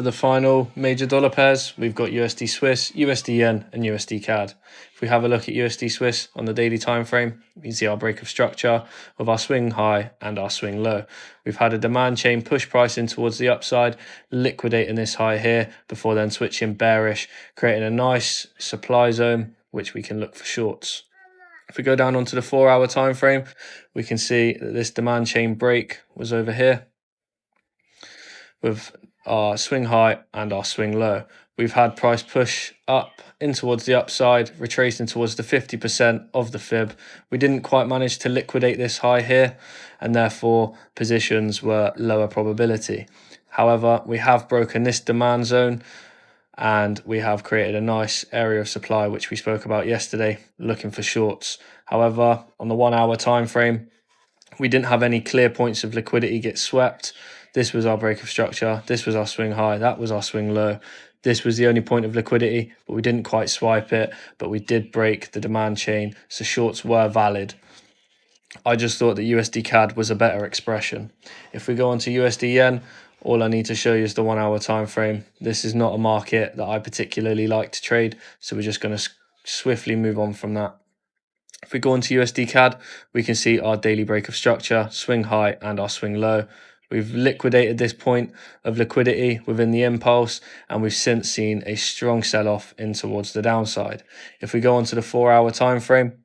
For the final major dollar pairs, we've got USD Swiss, USD Yen, and USD CAD. If we have a look at USD Swiss on the daily time frame, you can see our break of structure of our swing high and our swing low. We've had a demand chain push price in towards the upside, liquidating this high here before then switching bearish, creating a nice supply zone which we can look for shorts. If we go down onto the 4-hour time frame, we can see that this demand chain break was over here with our swing high and our swing low. We've had price push up in towards the upside, retracing towards the 50% of the fib. We didn't quite manage to liquidate this high here, and therefore positions were lower probability. However, we have broken this demand zone and we have created a nice area of supply, which we spoke about yesterday, looking for shorts. However, on the 1-hour time frame, we didn't have any clear points of liquidity get swept. This was our break of structure. This was our swing high. That was our swing low. This was the only point of liquidity, but we didn't quite swipe it, but we did break the demand chain, so shorts were valid. I just thought that USD CAD was a better expression. If we go on to USD Yen, all I need to show you is the 1-hour time frame. This is not a market that I particularly like to trade, so we're just going to swiftly move on from that. If we go on to USD CAD, we can see our daily break of structure, swing high and our swing low. We've liquidated this point of liquidity within the impulse, and we've since seen a strong sell-off in towards the downside. If we go on to the 4-hour time frame,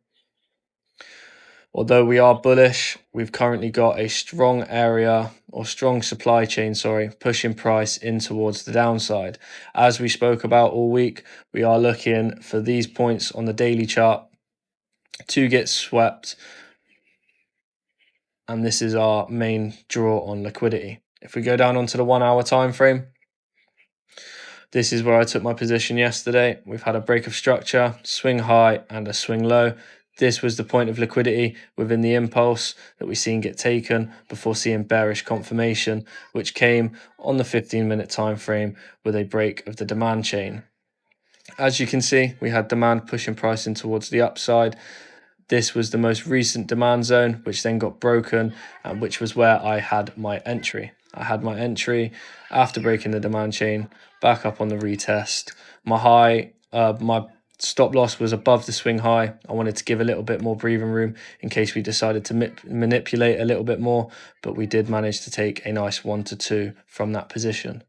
although we are bullish, we've currently got a strong area or strong supply chain, pushing price in towards the downside. As we spoke about all week, we are looking for these points on the daily chart to get swept, and this is our main draw on liquidity. If we go down onto the 1-hour time frame, this is where I took my position yesterday. We've had a break of structure, swing high and a swing low. This was the point of liquidity within the impulse that we seen get taken before seeing bearish confirmation, which came on the 15-minute time frame with a break of the demand chain. As you can see, we had demand pushing price in towards the upside. This was the most recent demand zone, which then got broken, and which was where I had my entry. I had my entry after breaking the demand chain, back up on the retest. My stop loss was above the swing high. I wanted to give a little bit more breathing room in case we decided to manipulate a little bit more, but we did manage to take a nice 1 to 2 from that position.